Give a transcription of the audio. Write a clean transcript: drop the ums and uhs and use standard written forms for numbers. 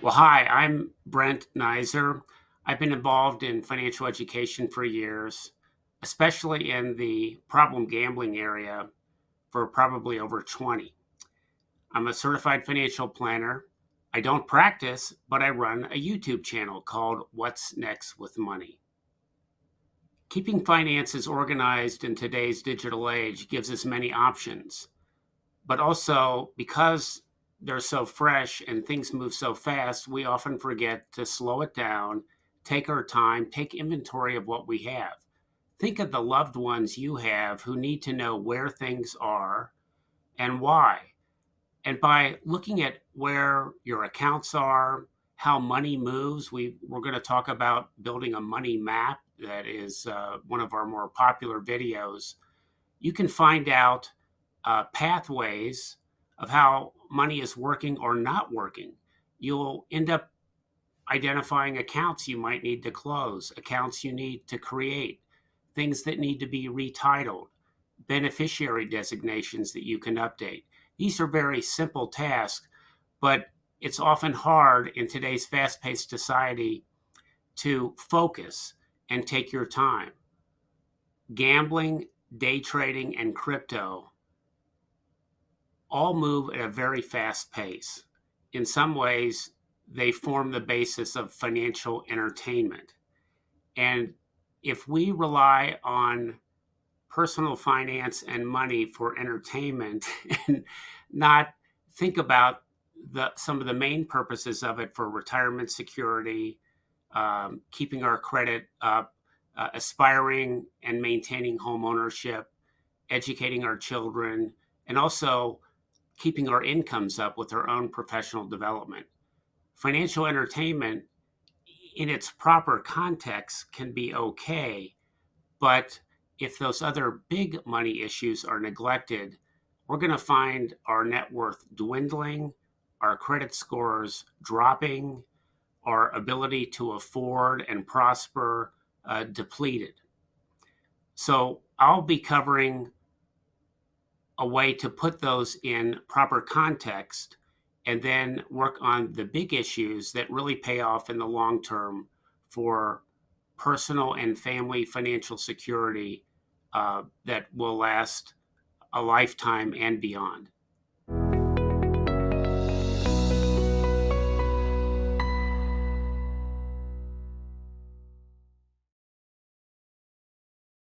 Well, hi, I'm Brent Neiser. I've been involved in financial education for years, especially in the problem gambling area for probably over 20. I'm a certified financial planner. I don't practice, but I run a YouTube channel called What's Next with Money. Keeping finances organized in today's digital age gives us many options, but also because they're so fresh and things move so fast, we often forget to slow it down, take our time, take inventory of what we have. Think of the loved ones you have who need to know where things are and why. And by looking at where your accounts are, how money moves, we're going to talk about building a money map. That is one of our more popular videos. You can find out pathways of how money is working or not working. You'll end up identifying accounts you might need to close, accounts you need to create, things that need to be retitled, beneficiary designations that you can update. These are very simple tasks, but it's often hard in today's fast paced society to focus and take your time. Gambling, day trading, and crypto all move at a very fast pace. In some ways, they form the basis of financial entertainment. And if we rely on personal finance and money for entertainment and not think about some of the main purposes of it for retirement security, keeping our credit up, aspiring and maintaining home ownership, educating our children, and also keeping our incomes up with our own professional development. Financial entertainment, in its proper context, can be okay, but if those other big money issues are neglected, we're going to find our net worth dwindling, our credit scores dropping, our ability to afford and prosper depleted. So I'll be covering a way to put those in proper context and then work on the big issues that really pay off in the long term for personal and family financial security that will last a lifetime and beyond.